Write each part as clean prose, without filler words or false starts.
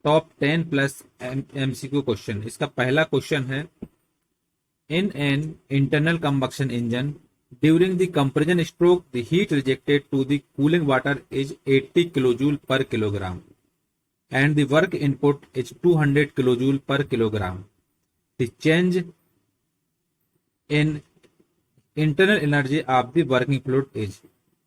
Top 10 plus MCQ question. इसका पहला question है, in an internal combustion engine during the compression stroke the heat rejected to the cooling water is 80 kilojoule per kilogram and the work input is 200 kilojoule per kilogram. The change in internal energy of the working fluid is.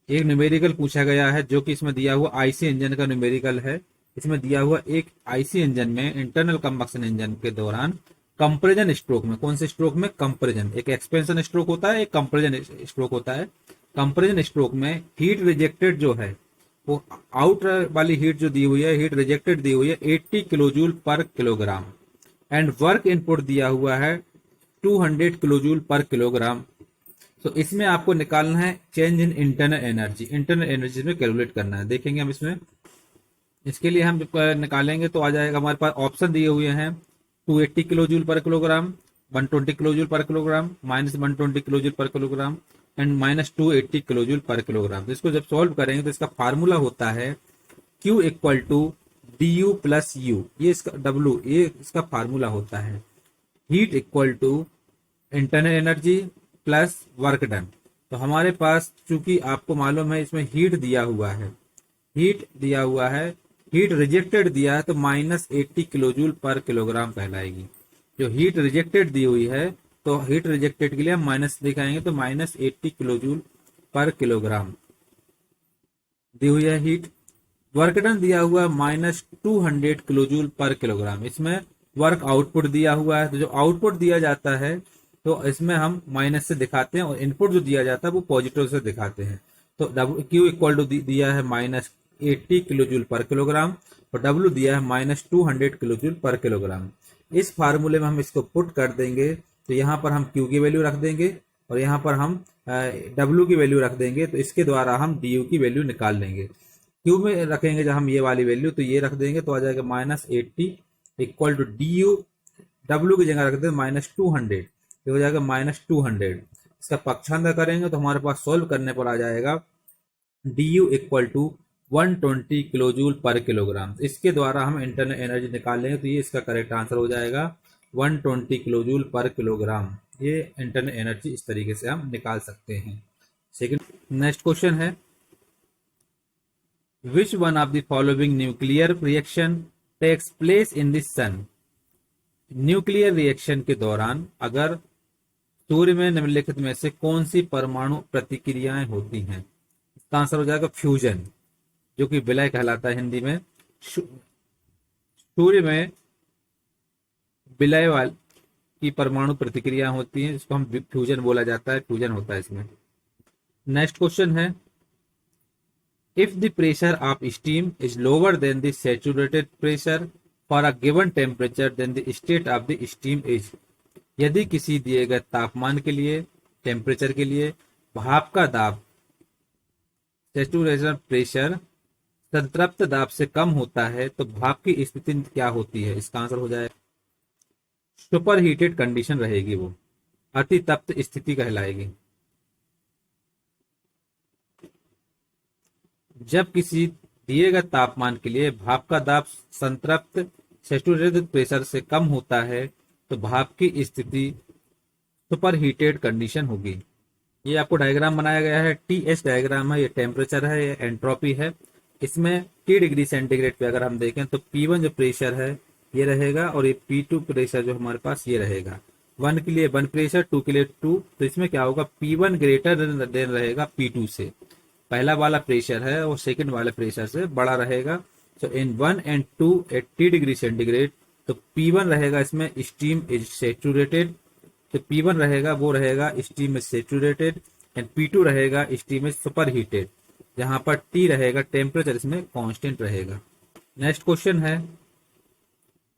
एक numerical पूछा गया है जो कि इसमें दिया हुआ IC engine का न्यूमेरिकल है। इसमें दिया हुआ एक आईसी इंजन में, इंटरनल कंबक्शन इंजन के दौरान कंप्रेशन स्ट्रोक में, कौन से स्ट्रोक में? कंप्रेशन। एक एक्सपेंशन स्ट्रोक होता है, एक कंप्रेशन स्ट्रोक होता है। कंप्रेशन स्ट्रोक में हीट रिजेक्टेड जो है, वो आउट वाली हीट जो दी हुई है, हीट रिजेक्टेड दी हुई है 80 kilojoule per kilogram and work input दिया हुआ है 200 किलोजूल पर किलोग्राम। तो इसमें आपको निकालना है change in internal energy. Internal energy में कैलकुलेट करना है। देखेंगे हम इसमें, इसके लिए हम निकालेंगे तो आ जाएगा, हमारे पास ऑप्शन दिए हुए हैं 280 किलो जूल पर किलोग्राम, 120 किलो जूल पर किलोग्राम, -120 किलो जूल पर किलोग्राम एंड -280 किलो जूल पर किलोग्राम। तो इसको जब सॉल्व करेंगे तो इसका फार्मूला होता है Q equal to du plus U, ये इसका W, ये इसका फार्मूला होता है। Heat equal to internal energy plus work done. तो हमारे पास चूंकि आपको मालूम है इसमें हीट दिया हुआ है, हीट दिया हुआ है, हीट रिजेक्टेड दिया है तो -80 किलोजूल पर किलोग्राम कहलाएगी। जो हीट रिजेक्टेड दी हुई है तो हीट रिजेक्टेड के लिए हम माइनस दिखाएंगे तो -80 किलोजूल पर किलोग्राम दी हुई है हीट। वर्क डन दिया हुआ -200 किलोजूल पर किलोग्राम। इसमें वर्क आउटपुट दिया हुआ है, तो जो आउटपुट दिया जाता है तो इसमें हम माइनस से दिखाते हैं और इनपुट जो दिया जाता है वो पॉजिटिव से दिखाते हैं। तो Q इक्वल टू दिया है -80 किलोजूल पर किलोग्राम और W दिया है -200 किलोजूल पर किलोग्राम। इस फार्मूले में हम इसको पुट कर देंगे तो यहाँ पर हम Q की वैल्यू रख देंगे और यहाँ पर हम W की वैल्यू रख देंगे। तो इसके द्वारा हम DU की वैल्यू निकाल लेंगे। Q में रखेंगे जब हम ये वाली वैल्यू तो ये रख देंगे तो आ जाएगा -80 इक्वल टू DU, W की जगह रख देंगे -200, ये हो जाएगा -200। इसका पक्षांतर करेंगे तो हमारे पास सोल्व करने पर आ जाएगा du equal to 120 kilojoule per kilogram. इसके द्वारा हम इंटरनल एनर्जी निकाल लेंगे तो ये इसका करेक्ट आंसर हो जाएगा 120 किलोजूल पर किलोग्राम। ये इंटरनल एनर्जी इस तरीके से हम निकाल सकते हैं। सेकंड, नेक्स्ट क्वेश्चन है, which one of the following nuclear reaction takes place in the sun. Nuclear reaction के दौरान अगर सूर्य में निम्नलिखित में से कौन सी परमाणु प्रतिक्रियाएं होती हैं? इसका आंसर हो जाएगा फ्यूजन, जो कि विलय कहलाता है हिंदी में। सूर्य में विलय वाली की परमाणु प्रतिक्रिया होती हैं, इसको हम फ्यूजन बोला जाता है, फ्यूजन होता है इसमें। नेक्स्ट क्वेश्चन है, if the pressure of steam is lower than the saturated pressure for a given temperature then the state of the steam is. यदि किसी दिए गए तापमान के लिए, टेम्परेचर के लिए भाप का दाब सैचुरेशन प्रेशर संतृप्त दाब से कम होता है तो भाप की स्थिति क्या होती है? इसका आंसर हो जाएगा सुपर हीटेड कंडीशन रहेगी, वो अति तप्त स्थिति कहलाएगी। जब किसी दिए गए तापमान के लिए भाप का दाब संतृप्त सैचुरेटेड प्रेशर से कम होता है तो भाप की स्थिति सुपर हीटेड कंडीशन होगी। ये आपको डायग्राम बनाया गया है, TS डायग्राम है, ये टेम्परेचर है, ये एंट्रोपी है। इसमें T डिग्री सेंटीग्रेड पे अगर हम देखें तो P1 जो प्रेशर है ये रहेगा और ये P2 प्रेशर जो हमारे पास ये रहेगा। 1 के लिए 1 प्रेशर, 2 के लिए 2, तो इसमें क्या होगा, P1 ग्रेटर देन रहेगा P2 से। पहला वाला प्रेशर है और सेकंड वाले प्रेशर से बड़ा रहेगा। तो इन 1 and 2 at T degree centigrade तो P1 रहेगा इसमें स्टीम इज सैचुरेटेड, तो P1 रहेगा वो रहेगा steam is saturated and P2 रहेगा स्टीम इज सुपर हीटेड, जहां पर T रहेगा टेम्परेचर इसमें कांस्टेंट रहेगा। नेक्स्ट क्वेश्चन है,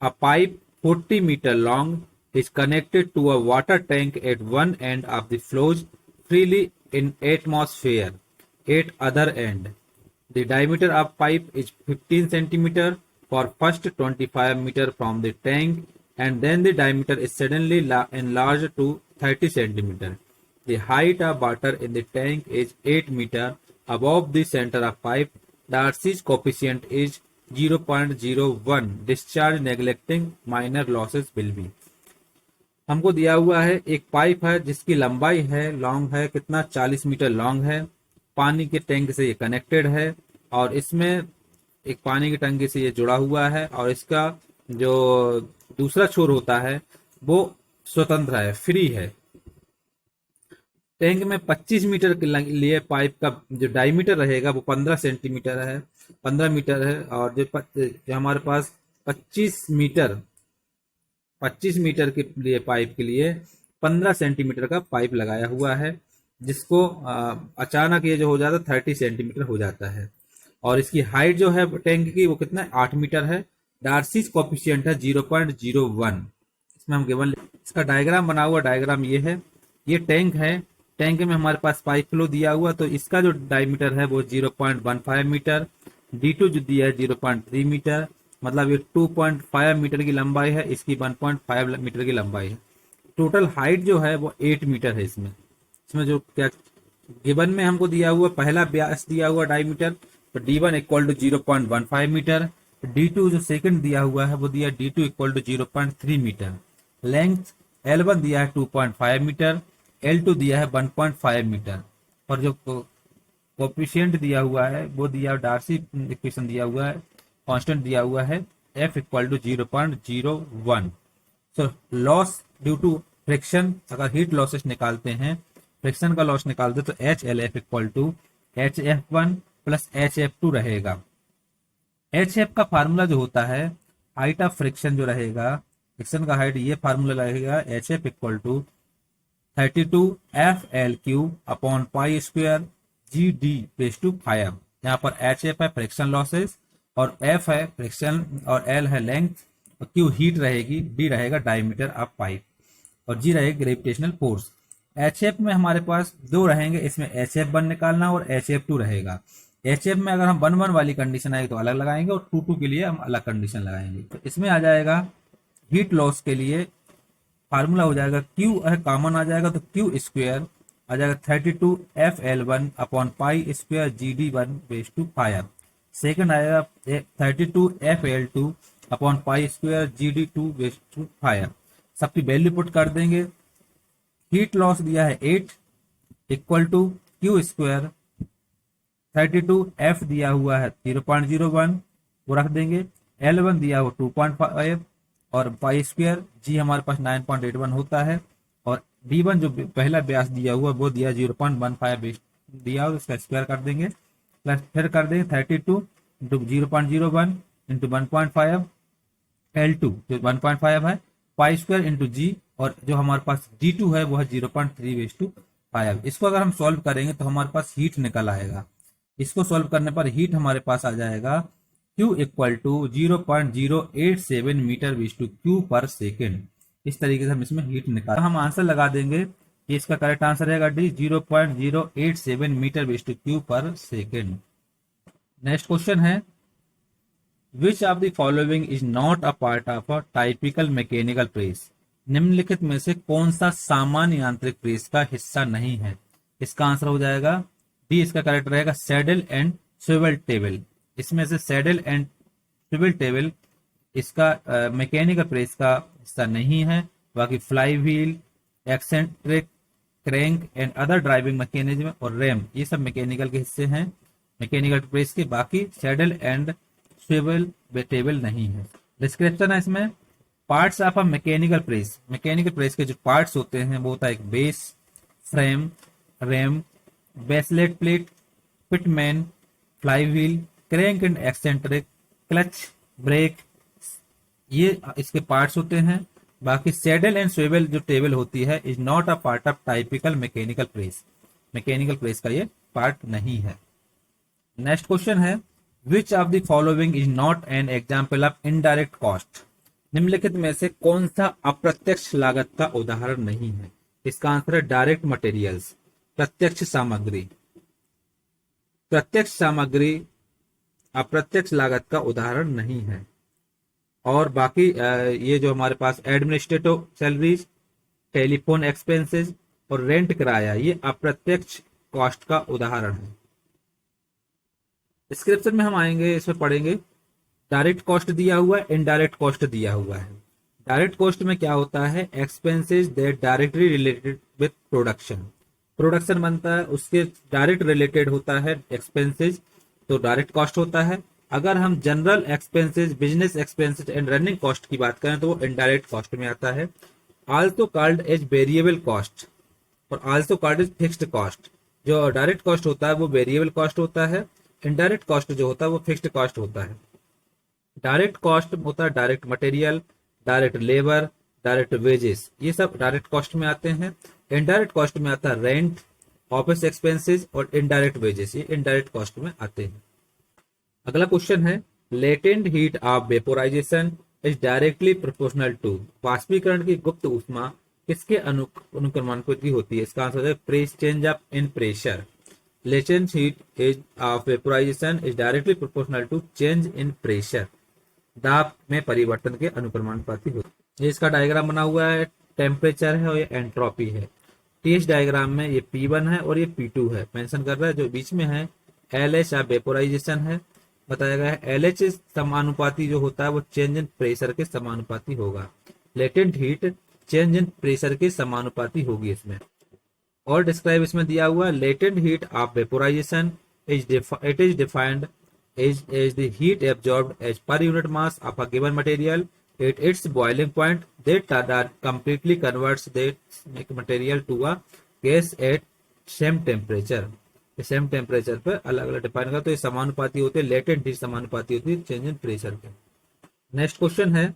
a pipe 40 metre long is connected to a water tank at one end of the flows freely in atmosphere at other end. The diameter of pipe is 15 centimetre for first 25 meter from the tank and then the diameter is suddenly enlarged to 30 centimeter. The height of water in the tank is 8 meter above the center of pipe. The Darcy's coefficient is 0.01 discharge neglecting minor losses will be. हमको दिया हुआ है एक pipe है जिसकी लंबाई है long है कितना 40 मीटर लॉन्ग है, पानी के टैंक से ये कनेक्टेड है और इसमें एक पानी की टंकी से ये जुड़ा हुआ है और इसका जो दूसरा छोर होता है वो स्वतंत्र है, फ्री है। टैंक में 25 मीटर के लिए पाइप का जो डायमीटर रहेगा वो 15 सेंटीमीटर है, 15 मीटर है और जो हमारे पास 25 मीटर के लिए पाइप के लिए 15 सेंटीमीटर का पाइप लगाया हुआ है, जिसको अचानक ये जो हो जाता है 30 सेंटीमीटर हो जाता है और इसकी हाइट जो है टैंक की वो कितना है 8 मीटर है। डार्सीज कोफिशिएंट है 0.01। इसमें हम गिवन इसका डायग्राम बना हुआ, डायग्राम ये है, ये टैंक है, टैंक में हमारे पास पाइप फ्लो दिया हुआ तो इसका जो डायमीटर है वो 0.15 मीटर, D2 जो दिया है 0.3 मीटर, मतलब ये 2.5 मीटर की लंबाई है, इसकी 1.5 मीटर की लंबाई है। टोटल हाइट जो है वो 8 मीटर है। इसमें जो क्या गिवन में हमको दिया हुआ पहला व्यास दिया हुआ डायमीटर तो D1 equal to 0.15 metre, D2 जो सेकंड दिया हुआ है वो दिया D2 equal to 0.3 metre, length L1 दिया है 2.5 मीटर, L2 दिया है 1.5 मीटर और जो कोफिशिएंट दिया हुआ है वो दिया डार्सी इक्वेशन दिया हुआ है, कांस्टेंट दिया हुआ है F equal to 0.01। So loss due to friction, अगर हीट लॉसेस निकालते हैं, फ्रिक्शन का लॉस निकालते तो HLF equal to HF1 plus HF2 रहेगा। HF का फार्मूला जो होता है हाइट ऑफ फ्रिक्शन जो रहेगा, फ्रिक्शन का हाइट, ये फार्मूला रहेगा HF equal to 32 FL³ upon pi square GD raise to 5। यहाँ पर HF है फ्रिक्शन लॉसेस और F है फ्रिक्शन और L है लेंथ और Q हीट रहेगी, D रहेगा डायमीटर ऑफ पाइप और G रहेगा ग्रेविटेशनल फोर्स। HF में हमारे पास दो रहेंगे, इसमें HF1 निकालना और HF2 रहेगा। HF में अगर हम 1-1 वाली कंडीशन आएगी तो अलग लगाएंगे और 2-2 के लिए हम अलग कंडीशन लगाएंगे। तो इसमें आ जाएगा हीट लॉस के लिए फार्मूला हो जाएगा Q है कॉमन आ जाएगा तो Q स्क्वायर आ जाएगा 32 FL1 upon pi square GD1 raise to 5। Second आएगा 32 FL2 upon pi square GD2 raise to 5। सबकी वैल्यू पुट कर देंगे। हीट लॉस दिया है 8 equal to Q square 32 F दिया हुआ है 0.01 वो रख देंगे, L1 दिया हुआ 2.5 और पाई स्क्वायर G हमारे पास 9.81 होता है और D1 जो पहला व्यास दिया हुआ वो दिया 0.15 दिया और उसका स्क्वायर कर देंगे, प्लस फिर कर देंगे 32 इंटू 0.01 इंटू 1.5 L2 जो 1.5 है, पाई स्क्वायर इंटू G और जो हमारे पास D2 है वो है 0.3/5। इसको अगर हम सॉल्व करेंगे तो हमारे पास हीट निकल आएगा। इसको सॉल्व करने पर हीट हमारे पास आ जाएगा Q इक्वल टू 0.087 मीटर विज टू Q पर सेकेंड। इस तरीके से हम इसमें हीट निकाल, हम आंसर लगा देंगे कि इसका करेक्ट आंसर रहेगा D 0.087 मीटर विज टू Q पर सेकेंड। नेक्स्ट क्वेश्चन है which of the following is not a part of a typical mechanical press. निम्नलिखित में से कौन सा सामान्य यांत्रिक प्रेस का हिस्सा नहीं है। इसका आंसर हो जाएगा डी, इसका करेक्ट रहेगा सैडल एंड स्विvel टेबल। इसमें से सैडल एंड स्विvel टेबल इसका मैकेनिकल प्रेस का हिस्सा नहीं है। बाकी fly wheel, eccentric, crank and other driving mechanism और रैम ये सब मैकेनिकल के हिस्से हैं मैकेनिकल प्रेस के। बाकी सैडल एंड स्विvel टेबल नहीं है। डिस्क्रिप्शन है इसमें parts of a mechanical press. Mechanical press के जो पार्ट्स होते हैं वो होता है एक बेस, फ्रेम, रैम, बेसलेट plate, pitman, flywheel, crank and eccentric, clutch, brake, ये इसके पार्ट्स होते हैं। बाकी सैडल एंड स्विvel जो टेबल होती है is not a part of typical mechanical press. Mechanical press का ये पार्ट नहीं है। नेक्स्ट क्वेश्चन है which of the following is not an example of indirect cost. निम्नलिखित में से कौन सा अप्रत्यक्ष लागत का उदाहरण नहीं है। इसका आंसर है डायरेक्ट मटेरियल्स, प्रत्यक्ष सामग्री। प्रत्यक्ष सामग्री अप्रत्यक्ष लागत का उदाहरण नहीं है। और बाकी ये जो हमारे पास एडमिनिस्ट्रेटिव सैलरीज, टेलीफोन एक्सपेंसेस और रेंट किराया ये अप्रत्यक्ष कॉस्ट का उदाहरण है। डिस्क्रिप्शन में हम आएंगे, इसमें पढ़ेंगे डायरेक्ट कॉस्ट दिया हुआ है, इनडायरेक्ट कॉस्ट दिया हुआ है। डायरेक्ट कॉस्ट में क्या होता है, expenses that directly related with production. Production बनता है उसके डायरेक्ट रिलेटेड होता है एक्सपेंसेस, तो डायरेक्ट कॉस्ट होता है। अगर हम general expenses, business expenses and running cost की बात करें तो वो इनडायरेक्ट कॉस्ट में आता है। Also called as variable cost और also called as fixed cost. जो डायरेक्ट कॉस्ट होता है वो वेरिएबल कॉस्ट होता है, इनडायरेक्ट कॉस्ट जो होता है वो फिक्स्ड कॉस्ट होता है। डायरेक्ट कॉस्ट होता है direct material, direct labour, direct wages, ये सब डायरेक्ट कॉस्ट में आते हैं। इनडायरेक्ट कॉस्ट में आता है रेंट, ऑफिस एक्सपेंसेस और इनडायरेक्ट वेजेस, ये इनडायरेक्ट कॉस्ट में आते हैं। अगला क्वेश्चन है, latent heat of vaporisation is directly proportional to. वाष्पीकरण की गुप्त ऊष्मा किसके अनुक्रमानुपाती होती है? इसका आंसर है press change of in pressure. Latent heat is of vaporisation is directly proportional to change in pressure. दाब में परिवर्तन के अनुक्रमानुपाती होती है। ये इसका डायग्राम बना हुआ है, टेम्परेचर है और ये एंट्रोपी है। टीएच डायग्राम में ये P1 है और ये P2 है, मेंशन कर रहा है। जो बीच में है LH ऑफ वेपोराइजेशन है, बताया गया है LH समानुपाती जो होता है वो चेंज इन प्रेशर के समानुपाती होगा। Latent heat change in pressure के समानुपाती होगी इसमें। और डिस्क्राइब इसमें दिया हुआ है, latent heat of vaporisation it is defined is the heat absorbed as per unit mass of a given material at its boiling point that completely converts that material to a gas at same temperature। Same temperature पर अलग अलग define कर, तो ये समानुपाती होते हैं, latent heat समानुपाती होती है चेंज इन प्रेशर के। नेक्स्ट क्वेश्चन है,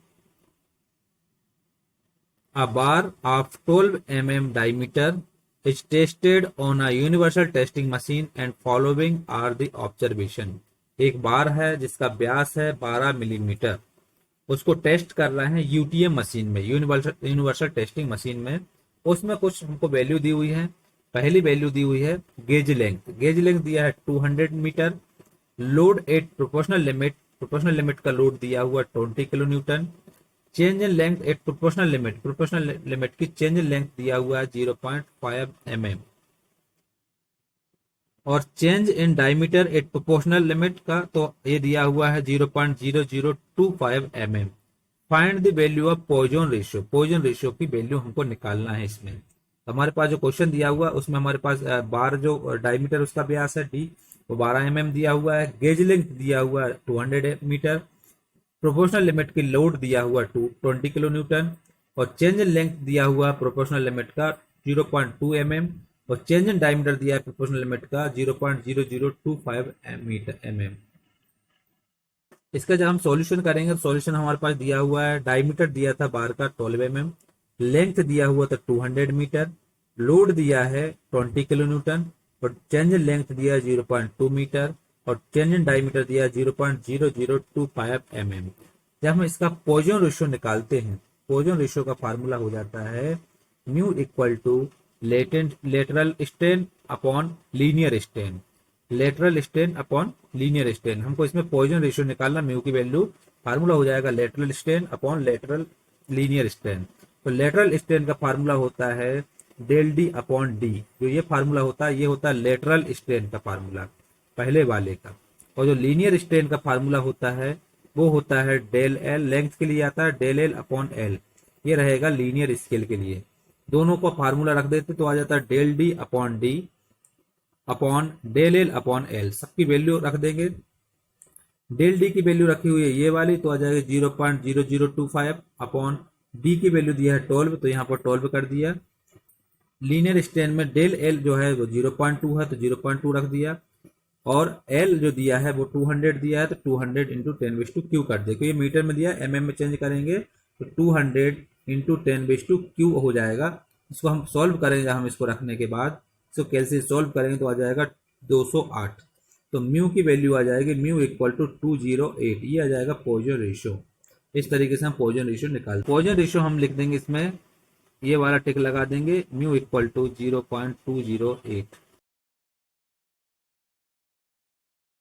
a bar of 12 mm diameter is tested on a universal testing machine and following are the observation। एक बार है जिसका व्यास है 12 मिलीमीटर, उसको टेस्ट कर रहे हैं यूटीएम मशीन में, यूनिवर्सल टेस्टिंग मशीन में। उसमें कुछ हमको वैल्यू दी हुई है। पहली वैल्यू दी हुई है गेज लेंथ, गेज लेंथ दिया है 200 मीटर। Load at proportional limit, proportional limit का लोड दिया हुआ 20 kilo newton. Change in length at proportional limit, proportional limit की चेंज इन लेंथ दिया हुआ है 0.5 mm। और change in diameter at proportional limit का तो ये दिया हुआ है 0.0025 mm। Find the value of Poisson ratio, Poisson ratio की वैल्यू हमको निकालना है इसमें। तो हमारे पास जो क्वेश्चन दिया हुआ उसमें हमारे पास बार जो डायमीटर उसका व्यास है d वो 12 mm दिया हुआ है। गेज लेंथ दिया हुआ है 200 मीटर। प्रोपोर्शनल लिमिट की लोड दिया हुआ 20 किलो न्यूटन। और चेंज इन लेंथ दिया हुआ प्रोपोर्शनल लिमिट का 0.2 mm। और चेंज इन डायमीटर दिया है प्रोपोर्शनल लिमिट का 0.0025 mm। इसका जब हम सॉल्यूशन करेंगे तो सॉल्यूशन हमारे पास दिया हुआ है, डायमीटर दिया था बार का 12 mm, लेंथ दिया हुआ था 200 मीटर, लोड दिया है 20 किलो न्यूटन और चेंज इन लेंथ दिया है 0.2 मीटर और चेंज इन डायमीटर दिया है 0.0025 mm। जब हम इसका पॉइजन रेशियो निकालते हैं, पॉइजन रेशियो का फार्मूला हो जाता है mu equal to lateral strain upon linear strain, lateral strain upon linear strain. हमको इसमें पॉइजन रेशियो निकालना, म्यू की वैल्यू, फार्मूला हो जाएगा lateral strain upon lateral linear strain. तो लेटरल स्ट्रेन का फार्मूला होता है डेल डी अपॉन डी। जो ये फार्मूला होता है ये होता है लेटरल स्ट्रेन का फार्मूला पहले वाले का। और जो लीनियर स्ट्रेन का फार्मूला होता है वो होता है डेल एल, लेंथ के लिए आता है डेल एल अपॉन एल, ये रहेगा लीनियर स्केल के लिए। दोनों को फार्मूला रख देते तो आ जाता है del D upon D upon del L upon L. सबकी वैल्यू रख देंगे। डेल डी की वैल्यू रखी हुई है ये वाली तो आ जाएगा 0.0025 अपॉन डी की वैल्यू दिया है 12 तो यहाँ पर 12 कर दिया। लीनियर स्ट्रेन में डेल एल जो है वो 0.2 है तो 0.2 रख दिया और एल जो दिया है वो 200 दिया है तो 200 इंटू 10⁻³ कर दे। क्योंकि मीटर में दिया एमएम में चेंज करेंगे तो 200 इंटू 10⁻³ हो जाएगा। इसको हम सॉल्व करेंगे, हम इसको रखने के बाद इसको कैसे सॉल्व करेंगे तो आ जाएगा 208। तो म्यू की वैल्यू आ जाएगी म्यू इक्वल टू 208, ये आ जाएगा पॉइजन रेशियो। इस तरीके से हम पॉइजन रेशियो निकालते। पॉइजन रेशियो हम लिख देंगे इसमें, ये वाला टिक लगा देंगे, म्यू इक्वल टू 0.208।